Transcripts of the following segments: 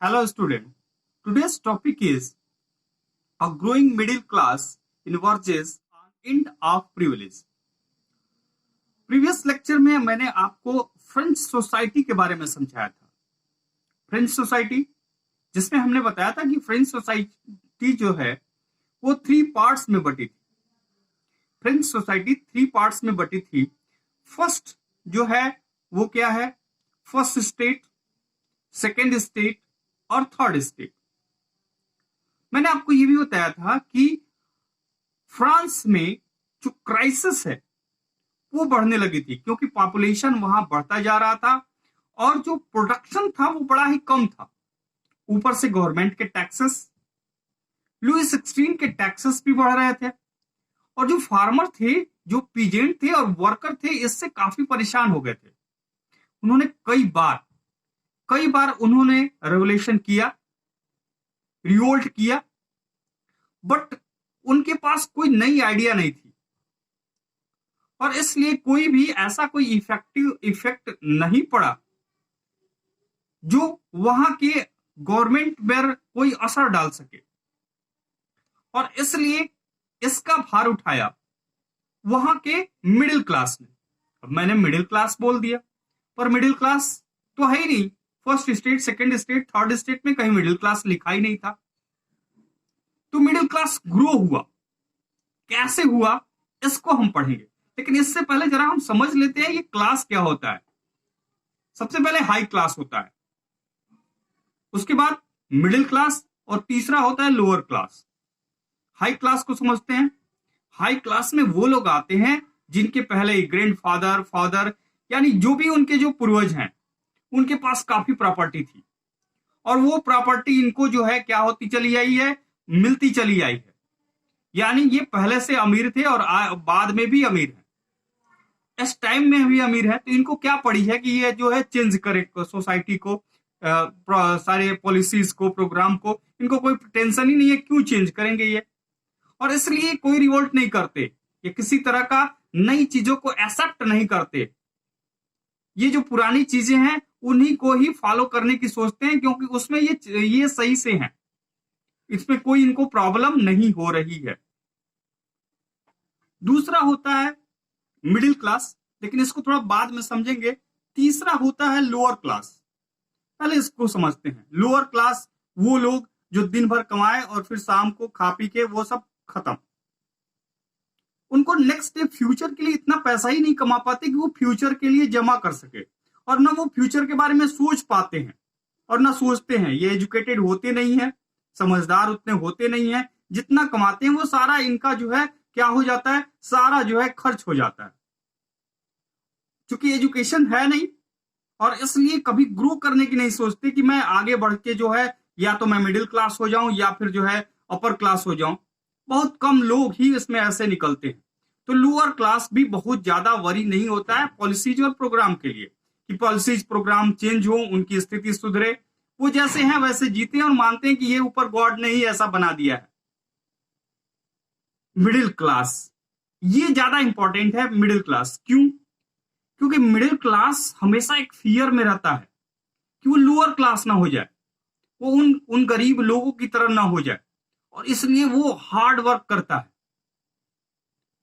Hello, student. Today's topic is a growing middle class emerges on end of privilege. Previous lecture में मैंने आपको French society के बारे में समझाया था। फ्रेंच सोसाइटी जिसमें हमने बताया था कि फ्रेंच सोसाइटी जो है वो 3 पार्ट्स में बटी थी। फ्रेंच सोसाइटी 3 पार्ट्स में बटी थी। फर्स्ट जो है वो क्या है? फर्स्ट स्टेट, सेकेंड स्टेट और थर्ड स्टेट। मैंने आपको ये भी बताया था कि फ्रांस में जो क्राइसिस है वो बढ़ने लगी थी क्योंकि पॉपुलेशन वहां बढ़ता जा रहा था और जो प्रोडक्शन था वो बड़ा ही कम था। ऊपर से गवर्नमेंट के टैक्सेस, लुई 16 के टैक्सेस भी बढ़ रहे थे और जो फार्मर थे, जो पीजेंट थे और वर्कर थे, इससे काफी परेशान हो गए थे। उन्होंने कई बार उन्होंने रेवोल्यूशन किया, रिवोल्ट किया, बट उनके पास कोई नई आइडिया नहीं थी और इसलिए कोई भी ऐसा कोई इफेक्टिव इफेक्ट नहीं पड़ा जो वहां के गवर्नमेंट पर कोई असर डाल सके और इसलिए इसका भार उठाया वहां के मिडिल क्लास ने। अब मैंने मिडिल क्लास बोल दिया पर मिडिल क्लास तो है ही नहीं। First state, second state, third state में कहीं मिडिल क्लास लिखा ही नहीं था। तो मिडिल क्लास ग्रो हुआ। कैसे हुआ इसको हम पढ़ेंगे, लेकिन इससे पहले जरा हम समझ लेते हैं ये क्लास क्या होता है। सबसे पहले हाई क्लास होता है, उसके बाद मिडिल क्लास और तीसरा होता है लोअर क्लास। हाई क्लास को समझते हैं। हाई क्लास में वो लोग आते हैं जिनके पहले ग्रैंडफादर, फादर यानी जो भी उनके जो पूर्वज हैं उनके पास काफी प्रॉपर्टी थी और वो प्रॉपर्टी इनको जो है क्या होती चली आई है, मिलती चली आई है। यानी ये पहले से अमीर थे और बाद में भी अमीर है, इस टाइम में भी अमीर है। तो इनको क्या पड़ी है कि ये जो है चेंज करे सोसाइटी को, सारे पॉलिसीज को, प्रोग्राम को। इनको कोई टेंशन ही नहीं है क्यों चेंज करेंगे ये, और इसलिए कोई रिवोल्ट नहीं करते। ये किसी तरह का नई चीजों को एक्सेप्ट नहीं करते। ये जो पुरानी चीजें हैं उन्हीं को ही फॉलो करने की सोचते हैं क्योंकि उसमें ये सही से हैं, इसमें कोई इनको प्रॉब्लम नहीं हो रही है। दूसरा होता है मिडिल क्लास, लेकिन इसको थोड़ा बाद में समझेंगे। तीसरा होता है लोअर क्लास। पहले इसको समझते हैं। लोअर क्लास वो लोग जो दिन भर कमाए और फिर शाम को खा पी के वो सब खत्म। उनको नेक्स्ट डे फ्यूचर के लिए इतना पैसा ही नहीं कमा पाते कि वो फ्यूचर के लिए जमा कर सके, और ना वो फ्यूचर के बारे में सोच पाते हैं और ना सोचते हैं। ये एजुकेटेड होते नहीं है, समझदार उतने होते नहीं है। जितना कमाते हैं वो सारा इनका जो है क्या हो जाता है, सारा जो है खर्च हो जाता है। क्योंकि एजुकेशन है नहीं और इसलिए कभी ग्रो करने की नहीं सोचते कि मैं आगे बढ़ के जो है या तो मैं मिडिल क्लास हो जाऊं या फिर जो है अपर क्लास हो जाऊं। बहुत कम लोग ही इसमें ऐसे निकलते हैं। तो लोअर क्लास भी बहुत ज्यादा वरी नहीं होता है पॉलिसीज और प्रोग्राम के लिए कि पॉलिसीज प्रोग्राम चेंज हो, उनकी स्थिति सुधरे। वो जैसे हैं वैसे जीते हैं और मानते हैं कि ये ऊपर गॉड ने ही ऐसा बना दिया है। मिडिल क्लास ये ज्यादा इंपॉर्टेंट है। मिडिल क्लास क्यों? क्योंकि मिडिल क्लास हमेशा एक फियर में रहता है कि वो लोअर क्लास ना हो जाए, वो उन गरीब लोगों की तरह ना हो जाए, और इसलिए वो हार्ड वर्क करता है।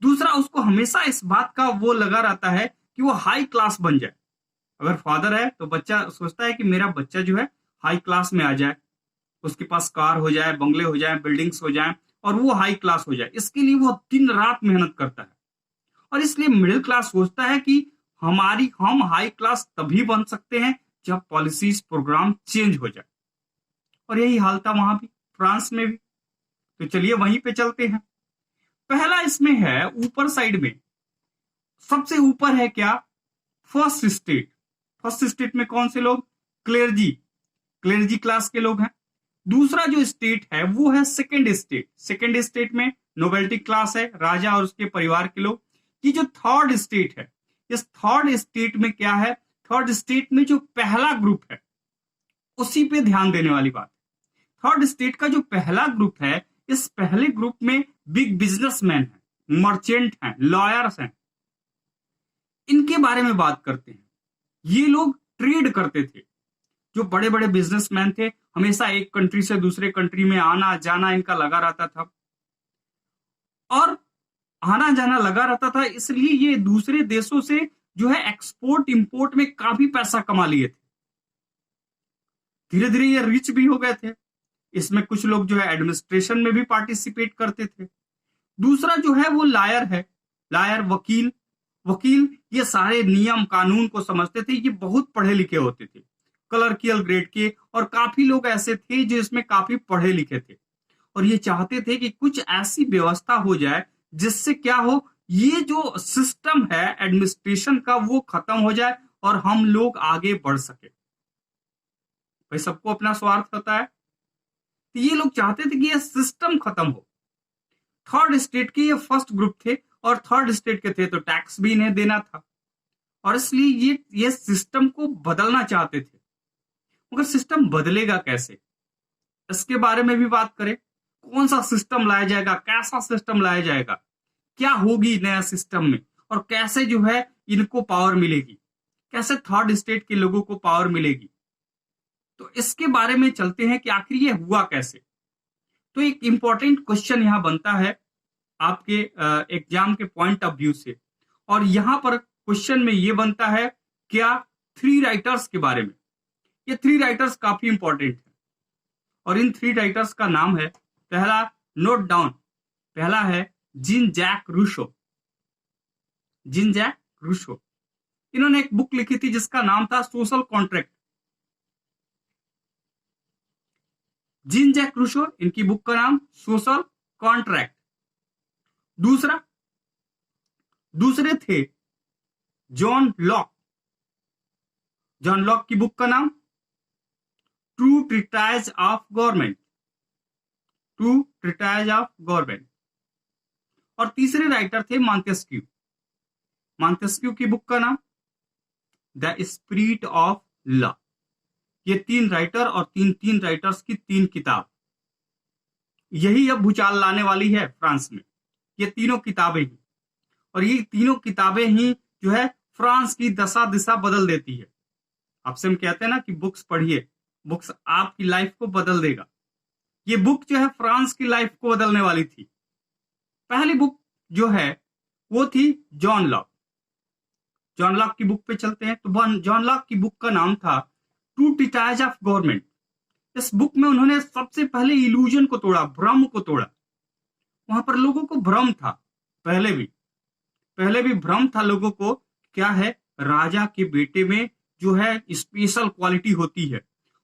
दूसरा, उसको हमेशा इस बात का वो लगा रहता है कि वो हाई क्लास बन जाए। अगर फादर है तो बच्चा सोचता है कि मेरा बच्चा जो है हाई क्लास में आ जाए, उसके पास कार हो जाए, बंगले हो जाए, बिल्डिंग्स हो जाए और वो हाई क्लास हो जाए। इसके लिए वो दिन रात मेहनत करता है और इसलिए मिडिल क्लास सोचता है कि हम हाई क्लास तभी बन सकते हैं जब पॉलिसीज प्रोग्राम चेंज हो जाए। और यही हाल था वहां भी, फ्रांस में भी। तो चलिए वहीं पे चलते हैं। पहला इसमें है ऊपर साइड में, सबसे ऊपर है क्या? First state. फर्स्ट स्टेट में कौन से लोग? क्लेर्जी क्लास के लोग हैं। दूसरा जो स्टेट है वो है सेकेंड स्टेट। सेकेंड स्टेट में नोबेलिटी क्लास है, राजा और उसके परिवार के लोग। ये जो थर्ड स्टेट है, इस थर्ड स्टेट में क्या है? थर्ड स्टेट में जो पहला ग्रुप है उसी पे ध्यान देने वाली बात। थर्ड स्टेट का जो पहला ग्रुप है, इस पहले ग्रुप में बिग बिजनेसमैन है, मर्चेंट हैं, लॉयर्स हैं। इनके बारे में बात करते हैं। ये लोग ट्रेड करते थे जो बड़े बड़े बिजनेसमैन थे, हमेशा एक कंट्री से दूसरे कंट्री में आना जाना इनका लगा रहता था, और आना जाना लगा रहता था, इसलिए ये दूसरे देशों से जो है एक्सपोर्ट इंपोर्ट में काफी पैसा कमा लिए थे। धीरे धीरे ये रिच भी हो गए थे। इसमें कुछ लोग जो है एडमिनिस्ट्रेशन में भी पार्टिसिपेट करते थे। दूसरा जो है वो लायर है, लायर वकील। वकील ये सारे नियम कानून को समझते थे, ये बहुत पढ़े लिखे होते थे, क्लर्कियल ग्रेड के, और काफी लोग ऐसे थे जो इसमें काफी पढ़े लिखे थे, और ये चाहते थे कि कुछ ऐसी व्यवस्था हो जाए जिससे क्या हो, ये जो सिस्टम है एडमिनिस्ट्रेशन का वो खत्म हो जाए और हम लोग आगे बढ़ सके। भाई सबको अपना स्वार्थ होता है, तो ये लोग चाहते थे कि ये सिस्टम खत्म हो। थर्ड स्टेट के ये फर्स्ट ग्रुप थे, और थर्ड स्टेट के थे तो टैक्स भी इन्हें देना था, और इसलिए ये सिस्टम को बदलना चाहते थे। मगर सिस्टम बदलेगा कैसे, इसके बारे में भी बात करें। कौन सा सिस्टम लाया जाएगा, कैसा सिस्टम लाया जाएगा, क्या होगी नया सिस्टम में, और कैसे जो है इनको पावर मिलेगी, कैसे थर्ड स्टेट के लोगों को पावर मिलेगी। तो इसके बारे में चलते हैं कि आखिर ये हुआ कैसे। तो एक इंपॉर्टेंट क्वेश्चन यहां बनता है आपके एग्जाम के पॉइंट ऑफ व्यू से, और यहां पर क्वेश्चन में ये बनता है क्या थ्री राइटर्स के बारे में। ये थ्री राइटर्स काफी इंपॉर्टेंट है, और इन थ्री राइटर्स का नाम है, पहला नोट डाउन, पहला है Jean Jacques Rousseau. Jean Jacques Rousseau, इन्होंने एक बुक लिखी थी जिसका नाम था social contract. Jean Jacques Rousseau, इनकी बुक का नाम सोशल कॉन्ट्रैक्ट। दूसरे थे जॉन लॉक। जॉन लॉक की बुक का नाम true treatise of government. True treatise of government. और तीसरे राइटर थे मॉन्टेस्क्यू। मॉन्टेस्क्यू की बुक का नाम द स्पिरिट ऑफ लॉ। ये तीन राइटर और तीन राइटर्स की तीन किताब, यही अब भूचाल लाने वाली है फ्रांस में। ये तीनों किताबें ही, और ये तीनों किताबें ही जो है फ्रांस की दशा दिशा बदल देती है। आपसे हम कहते हैं ना कि बुक्स पढ़िए, बुक्स आपकी लाइफ को बदल देगा। ये बुक जो है फ्रांस की लाइफ को बदलने वाली थी। पहली बुक जो है वो थी जॉन लॉक। जॉन लॉक की बुक पे चलते हैं। तो जॉन लॉक की बुक का नाम था ट्रू ट्रीटाइज ऑफ गवर्नमेंट। इस बुक में उन्होंने सबसे पहले इल्यूजन को तोड़ा, भ्रम को तोड़ा। वहां पर लोगों को भ्रम था, पहले भी भ्रम था लोगों को, क्या है, राजा के बेटे में जो है स्पेशल क्वालिटी होती है,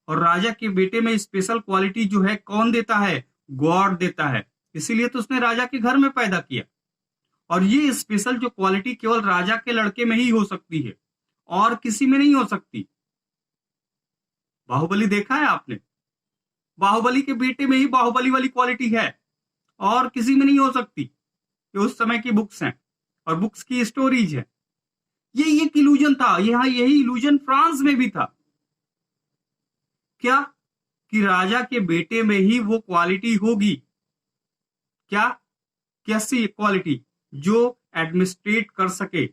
और राजा के बेटे में स्पेशल क्वालिटी जो है कौन देता है, गॉड देता है। इसीलिए तो उसने राजा के घर में पैदा किया, और ये स्पेशल जो क्वालिटी केवल राजा के लड़के में ही हो सकती है, और किसी में नहीं हो सकती। बाहुबली देखा है आपने, बाहुबली के बेटे में ही बाहुबली वाली क्वालिटी है, और किसी में नहीं हो सकती। ये उस समय की बुक्स हैं और बुक्स की स्टोरीज है। ये एक इल्यूजन था, यहां यही इल्यूजन फ्रांस में भी था। क्या कि राजा के बेटे में ही वो क्वालिटी होगी। क्या, कैसी क्वालिटी, जो एडमिनिस्ट्रेट कर सके।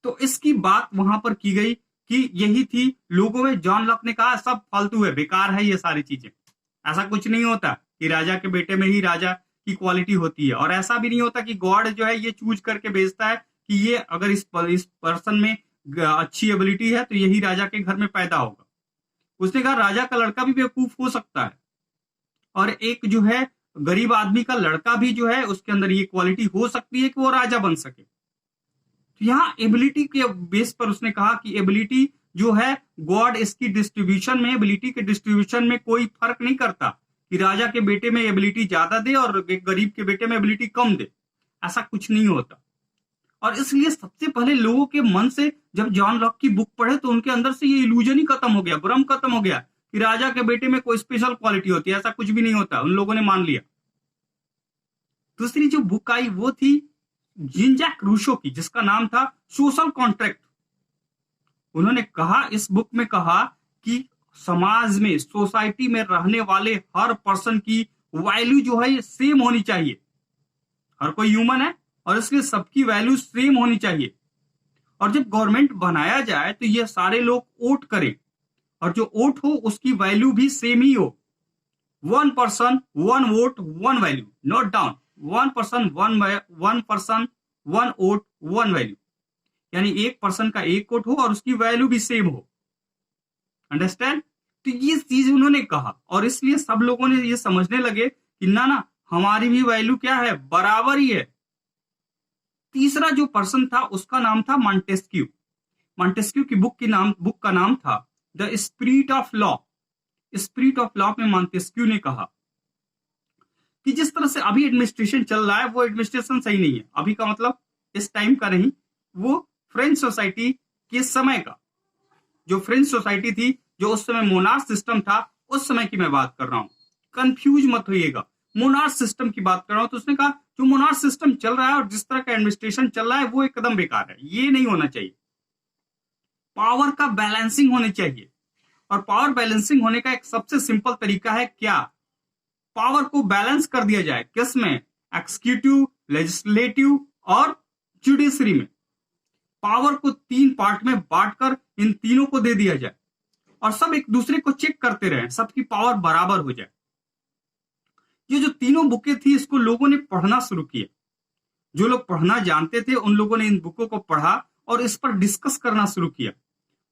तो इसकी बात वहां पर की गई कि यही थी। लोगों में जॉन लॉक ने कहा सब फालतू है, बेकार है ये सारी चीजें, ऐसा कुछ नहीं होता कि राजा के बेटे में ही राजा की क्वालिटी होती है, और ऐसा भी नहीं होता कि गॉड जो है ये चूज करके भेजता है कि ये अगर इस पर्सन में अच्छी एबिलिटी है तो यही राजा के घर में पैदा होगा। उसने कहा राजा का लड़का भी बेवकूफ हो सकता है, और एक जो है गरीब आदमी का लड़का भी जो है उसके अंदर ये क्वालिटी हो सकती है कि वो राजा बन सके। तो यहाँ एबिलिटी के बेस पर उसने कहा कि एबिलिटी जो है गॉड इसकी डिस्ट्रीब्यूशन में, एबिलिटी के डिस्ट्रीब्यूशन में कोई फर्क नहीं करता कि राजा के बेटे में एबिलिटी ज्यादा दे और गरीब के बेटे में एबिलिटी कम दे, ऐसा कुछ नहीं होता। और इसलिए सबसे पहले लोगों के मन से जब जॉन लॉक की बुक पढ़े तो उनके अंदर से ये इल्यूजन ही खत्म हो गया, भ्रम खत्म हो गया कि राजा के बेटे में कोई स्पेशल क्वालिटी होती है, ऐसा कुछ भी नहीं होता। उन लोगों ने मान लिया। दूसरी जो बुक आई वो थी जीन जैक रूसो की, जिसका नाम था सोशल कॉन्ट्रैक्ट। उन्होंने कहा, इस बुक में कहा कि समाज में, सोसाइटी में रहने वाले हर पर्सन की वैल्यू जो है सेम होनी चाहिए। हर कोई ह्यूमन है और इसलिए सबकी वैल्यू सेम होनी चाहिए। और जब गवर्नमेंट बनाया जाए तो ये सारे लोग वोट करें, और जो वोट हो उसकी वैल्यू भी सेम ही हो। 1 person 1 vote 1 value, note down, 1 person 1 vote 1 value, यानी एक पर्सन का एक वोट हो और उसकी वैल्यू भी सेम हो। अंडरस्टैंड? तो ये चीज उन्होंने कहा और इसलिए सब लोगों ने ये समझने लगे कि ना ना हमारी भी वैल्यू क्या है, बराबर ही है। तीसरा जो पर्सन था उसका नाम था मॉन्टेस्क्यू। मॉन्टेस्क्यू की बुक का नाम था the spirit of law. Spirit of law में मॉन्टेस्क्यू ने कहा कि जिस तरह से अभी एडमिनिस्ट्रेशन चल रहा है वो एडमिनिस्ट्रेशन सही नहीं है। अभी का मतलब इस टाइम का नहीं, वो फ्रेंच सोसाइटी के समय का, जो फ्रेंच सोसाइटी थी, जो उस समय मोनार्क सिस्टम था, उस समय की मैं बात कर रहा हूं। कंफ्यूज मत होइएगा, मोनार्क सिस्टम की बात कर रहा हूं। तो उसने कहा जो मोनार्क सिस्टम चल रहा है और जिस तरह का एडमिनिस्ट्रेशन चल रहा है वो एकदम बेकार है, ये नहीं होना चाहिए। पावर का बैलेंसिंग होनी चाहिए और पावर बैलेंसिंग होने का एक सबसे सिंपल तरीका है क्या, पावर को बैलेंस कर दिया जाए। किसमें? एक्सिक्यूटिव, लेजिस्लेटिव और जुडिशरी में। पावर को 3 पार्ट में बांटकर इन तीनों को दे दिया जाए और सब एक दूसरे को चेक करते रहे, सबकी पावर बराबर हो जाए। ये जो तीनों बुकें थी इसको लोगों ने पढ़ना शुरू किया। जो लोग पढ़ना जानते थे उन लोगों ने इन बुकों को पढ़ा और इस पर डिस्कस करना शुरू किया।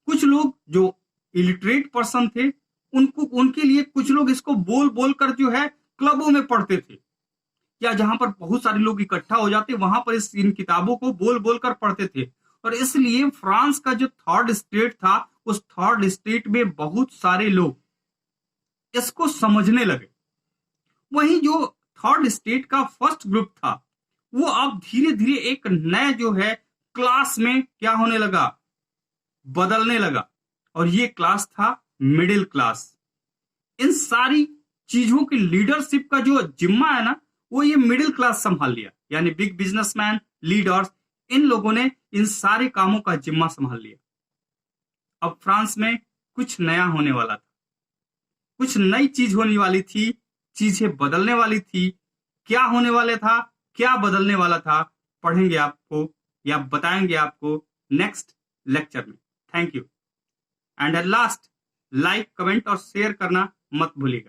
कुछ लोग जो इलिटरेट पर्सन थे उनके लिए कुछ लोग इसको बोल बोल कर जो है क्लबों में पढ़ते थे, या जहां पर बहुत सारे लोग इकट्ठा हो जाते वहां पर इन किताबों को बोल बोल कर पढ़ते थे। और इसलिए फ्रांस का जो थर्ड स्टेट था उस थर्ड स्टेट में बहुत सारे लोग इसको समझने लगे। वहीं जो थर्ड स्टेट का फर्स्ट ग्रुप था वो अब धीरे धीरे एक नया जो है क्लास में क्या होने लगा, बदलने लगा, और ये क्लास था मिडिल क्लास। इन सारी चीजों की लीडरशिप का जो जिम्मा है ना वो ये मिडिल क्लास संभाल लिया, यानी बिग बिजनेसमैन, लीडर्स, इन लोगों ने इन सारे कामों का जिम्मा संभाल लिया। अब फ्रांस में कुछ नया होने वाला था, कुछ नई चीज होने वाली थी, चीजें बदलने वाली थी। क्या होने वाला था, क्या बदलने वाला था, पढ़ेंगे आपको या बताएंगे आपको नेक्स्ट लेक्चर में। Thank you and at last like, comment और शेयर करना मत भूलिएगा।